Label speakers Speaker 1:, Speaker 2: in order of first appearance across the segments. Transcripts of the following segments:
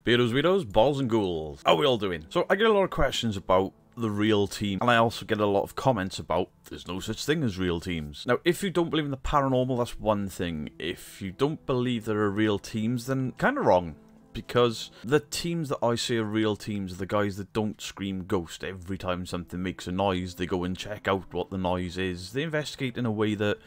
Speaker 1: Beardos, weirdos, balls and ghouls. How are we all doing? So I get a lot of questions about the real team, and I also get a lot of comments about there's no such thing as real teams. Now, if you don't believe in the paranormal, that's one thing. If you don't believe there are real teams, then kind of wrong. Because the teams that I say are real teams are the guys that don't scream ghost every time something makes a noise. They go and check out what the noise is. They investigate in a way that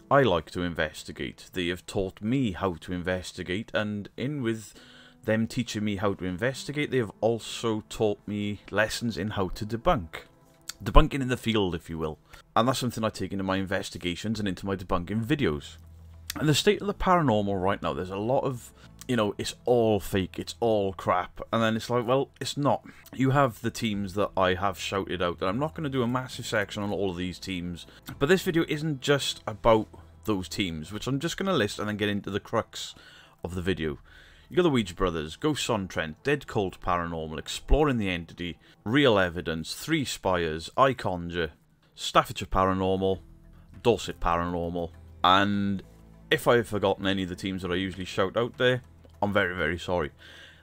Speaker 1: I like to investigate. They have taught me how to investigate, and in with them teaching me how to investigate, they have also taught me lessons in how to debunk. Debunking in the field, if you will. And that's something I take into my investigations and into my debunking videos. And the state of the paranormal right now, there's a lot of, you know, it's all fake, it's all crap. And then it's like, well, it's not. You have the teams that I have shouted out, and I'm not going to do a massive section on all of these teams. But this video isn't just about those teams, which I'm just going to list and then get into the crux of the video. You got the Ouija Brothers, Ghosts on Trent, Dead Cold Paranormal, Exploring the Entity, Real Evidence, Three Spires, I Conjure, Staffordshire Paranormal, Dorset Paranormal, and if I have forgotten any of the teams that I usually shout out there, I'm very, very sorry.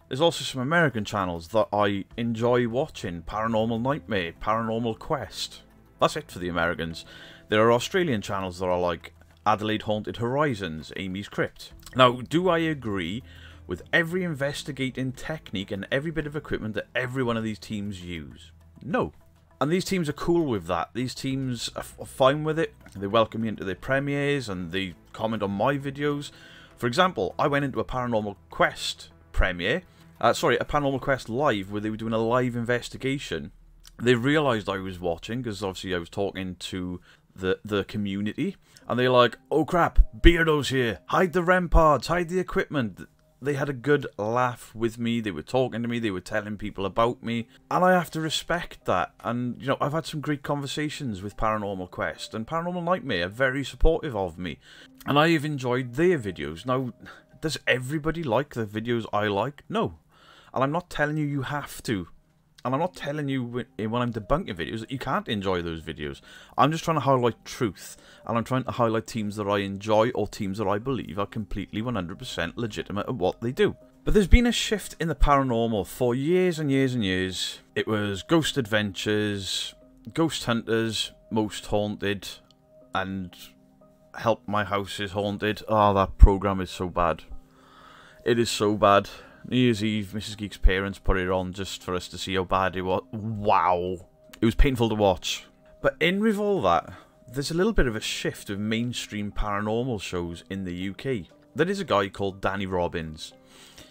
Speaker 1: There's also some American channels that I enjoy watching, Paranormal Nightmare, Paranormal Quest. That's it for the Americans. There are Australian channels that are like Adelaide Haunted Horizons, Amy's Crypt. Now, do I agree with every investigating technique and every bit of equipment that every one of these teams use? No. And these teams are cool with that. These teams are fine with it. They welcome me into their premieres and they comment on my videos. For example, I went into a Paranormal Quest premiere. A Paranormal Quest live where they were doing a live investigation. They realised I was watching because obviously I was talking to the community. And they're like, oh crap, Beardo's here. Hide the REM pods, hide the equipment. They had a good laugh with me, they were talking to me, they were telling people about me, and I have to respect that. And, you know, I've had some great conversations with Paranormal Quest, and Paranormal Nightmare are very supportive of me, and I have enjoyed their videos. Now, does everybody like the videos I like? No. And I'm not telling you have to. And I'm not telling you when I'm debunking videos that you can't enjoy those videos. I'm just trying to highlight truth. And I'm trying to highlight teams that I enjoy or teams that I believe are completely 100% legitimate at what they do. But there's been a shift in the paranormal for years and years and years. It was Ghost Adventures, Ghost Hunters, Most Haunted, and Help My House is Haunted. Oh, that program is so bad. It is so bad. New Year's Eve, Mrs. Geek's parents put it on just for us to see how bad it was. Wow. It was painful to watch. But in with all that, there's a little bit of a shift of mainstream paranormal shows in the UK. There is a guy called Danny Robbins.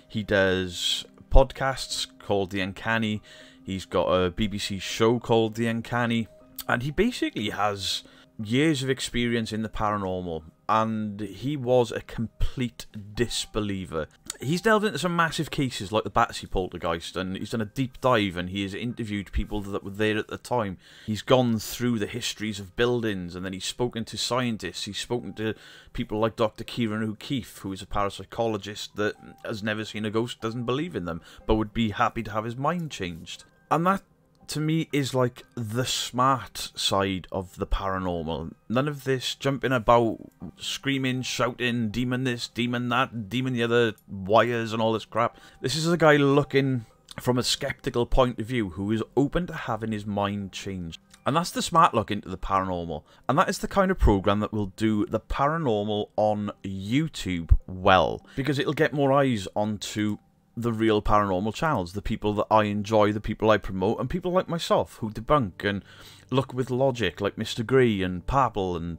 Speaker 1: He does podcasts called The Uncanny. He's got a BBC show called The Uncanny. And he basically has years of experience in the paranormal. And he was a complete disbeliever. He's delved into some massive cases like the Battersea Poltergeist, and he's done a deep dive and he has interviewed people that were there at the time. He's gone through the histories of buildings, and then he's spoken to scientists. He's spoken to people like Dr. Kieran O'Keefe, who is a parapsychologist that has never seen a ghost, doesn't believe in them, but would be happy to have his mind changed. And that, to me, is like the smart side of the paranormal. None of this jumping about, screaming, shouting, demon this, demon that, demon the other, wires and all this crap. This is a guy looking from a skeptical point of view who is open to having his mind changed. And that's the smart look into the paranormal. And that is the kind of program that will do the paranormal on YouTube well. Because it'll get more eyes onto the Real Paranormal channels, the people that I enjoy, the people I promote, and people like myself who debunk and look with logic, like Mr. Grey and Pabble and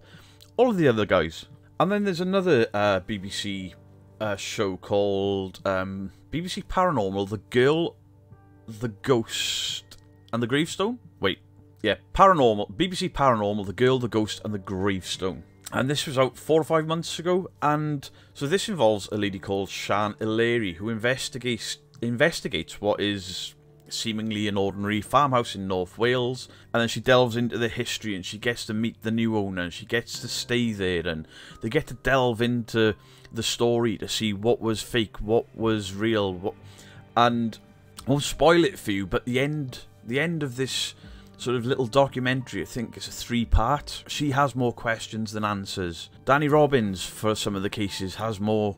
Speaker 1: all of the other guys. And then there's another BBC show called BBC Paranormal, The Girl, the Ghost, and the Gravestone? Wait, yeah, BBC Paranormal, The Girl, the Ghost, and the Gravestone. And this was out 4 or 5 months ago, and so this involves a lady called Sian Eleri, who investigates what is seemingly an ordinary farmhouse in North Wales, and then she delves into the history, and she gets to meet the new owner, and she gets to stay there, and they get to delve into the story to see what was fake, what was real, and I won't spoil it for you, but the end of this sort of little documentary, I think it's a 3-part. She has more questions than answers. Danny Robbins, for some of the cases, has more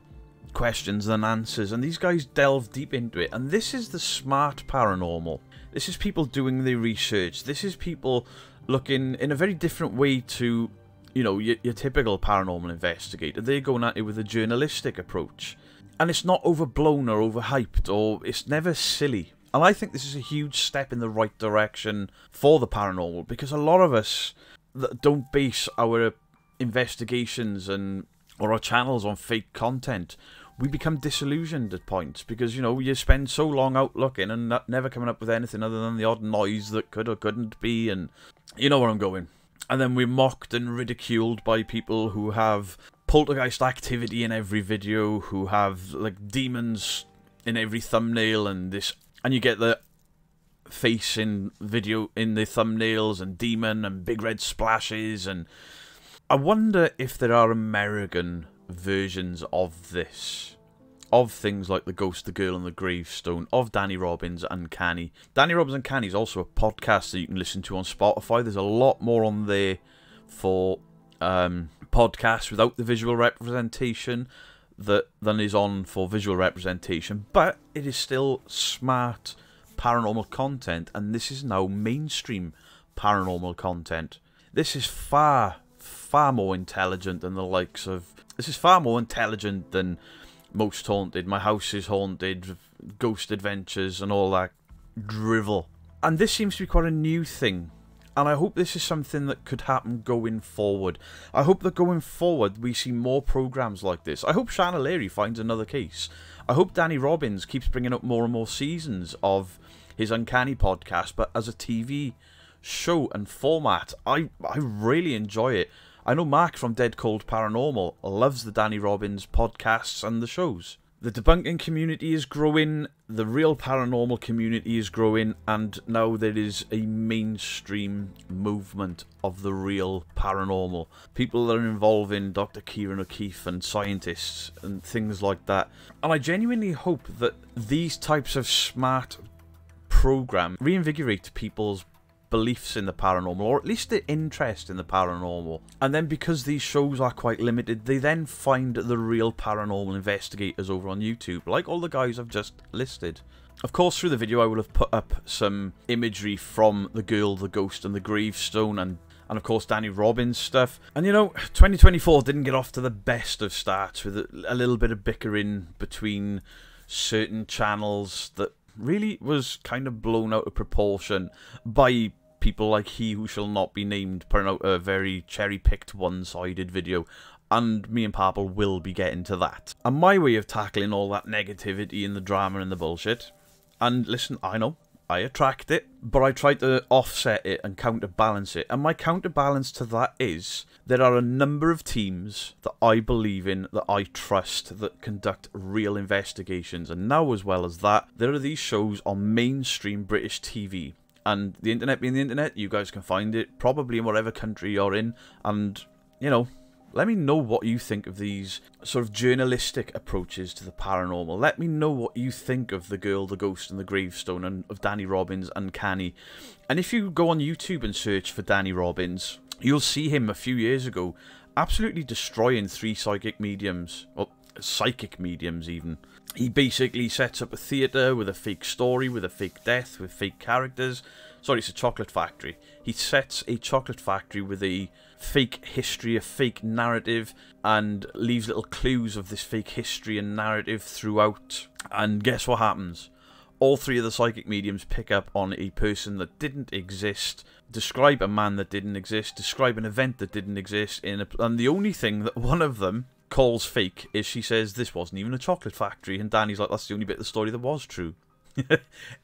Speaker 1: questions than answers, and these guys delve deep into it. And this is the smart paranormal. This is people doing their research. This is people looking in a very different way to, you know, your typical paranormal investigator. They're going at it with a journalistic approach. And it's not overblown or overhyped, or it's never silly. And I think this is a huge step in the right direction for the paranormal, because a lot of us that don't base our investigations or our channels on fake content, we become disillusioned at points, because, you know, you spend so long out looking and never coming up with anything other than the odd noise that could or couldn't be, and you know where I'm going. And then we're mocked and ridiculed by people who have poltergeist activity in every video, who have like demons in every thumbnail, and you get the face in video in the thumbnails, and demon and big red splashes. And I wonder if there are American versions of this, of things like The Ghost, the Girl, and the Gravestone, of Danny Robbins' Uncanny. Danny Robbins' Uncanny is also a podcast that you can listen to on Spotify. There's a lot more on there for podcasts without the visual representation than is on for visual representation, but it is still smart paranormal content, and this is now mainstream paranormal content. This is far more intelligent than the likes of... This is far more intelligent than Most Haunted, My House is Haunted, Ghost Adventures, and all that drivel. And this seems to be quite a new thing. And I hope this is something that could happen going forward. I hope that going forward we see more programs like this. I hope Sian Eleri finds another case. I hope Danny Robbins keeps bringing up more and more seasons of his Uncanny podcast, but as a TV show and format. I really enjoy it. I know Mark from Dead Cold Paranormal loves the Danny Robbins podcasts and the shows. The debunking community is growing, the Real Paranormal community is growing, and now there is a mainstream movement of the Real Paranormal. People that are involved in Dr. Kieran O'Keefe and scientists and things like that. And I genuinely hope that these types of smart programs reinvigorate people's beliefs in the paranormal, or at least their interest in the paranormal. And then, because these shows are quite limited, they then find the Real Paranormal investigators over on YouTube, like all the guys I've just listed. Of course, through the video I will have put up some imagery from The Girl, the Ghost, and the Gravestone, and of course Danny Robbins stuff. And you know, 2024 didn't get off to the best of starts, with a little bit of bickering between certain channels that really was kind of blown out of proportion by people like He Who Shall Not Be Named putting out a very cherry-picked one-sided video, and me and Purple will be getting to that. And my way of tackling all that negativity and the drama and the bullshit, and listen, I know, I attract it, but I try to offset it and counterbalance it. And my counterbalance to that is, there are a number of teams that I believe in, that I trust, that conduct real investigations. And now, as well as that, there are these shows on mainstream British TV. And the internet being the internet, you guys can find it probably in whatever country you're in. And, you know, let me know what you think of these sort of journalistic approaches to the paranormal. Let me know what you think of The Girl, the Ghost, and the Gravestone, and of Danny Robbins' Uncanny. And if you go on YouTube and search for Danny Robbins, you'll see him a few years ago absolutely destroying 3 psychic mediums. Well, psychic mediums even. He basically sets up a theatre with a fake story, with a fake death, with fake characters. Sorry, it's a chocolate factory. He sets a chocolate factory with a fake history, a fake narrative, and leaves little clues of this fake history and narrative throughout. And guess what happens? All 3 of the psychic mediums pick up on a person that didn't exist, describe a man that didn't exist, describe an event that didn't exist, and the only thing that one of them calls fake is she says this wasn't even a chocolate factory, and Danny's like, that's the only bit of the story that was true.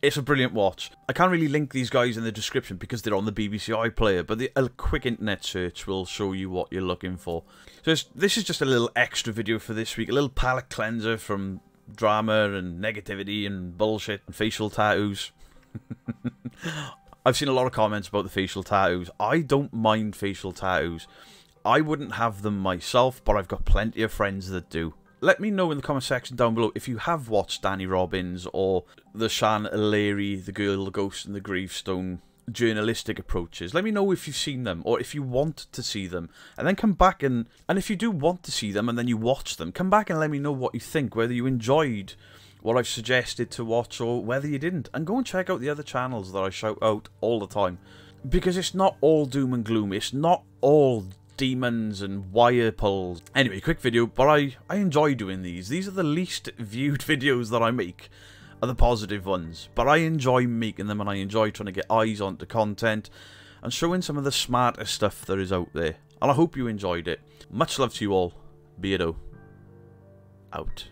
Speaker 1: It's a brilliant watch. I can't really link these guys in the description because they're on the BBC iPlayer, but a quick internet search will show you what you're looking for. So this is just a little extra video for this week, a little palate cleanser from drama and negativity and bullshit and facial tattoos. I've seen a lot of comments about the facial tattoos. I don't mind facial tattoos. I wouldn't have them myself, but I've got plenty of friends that do. Let me know in the comment section down below if you have watched Danny Robbins or the Sian Eleri, The Girl, the Ghost, and the Gravestone journalistic approaches. Let me know if you've seen them or if you want to see them, and then come back and if you do want to see them and then you watch them, come back and let me know what you think, whether you enjoyed what I've suggested to watch or whether you didn't. And go and check out the other channels that I shout out all the time, because it's not all doom and gloom, it's not all demons and wire pulls. Anyway, quick video, but I enjoy doing these. These are the least viewed videos that I make, are the positive ones, but I enjoy making them, and I enjoy trying to get eyes onto content and showing some of the smartest stuff there is out there, and I hope you enjoyed it. Much love to you all. Beardo out.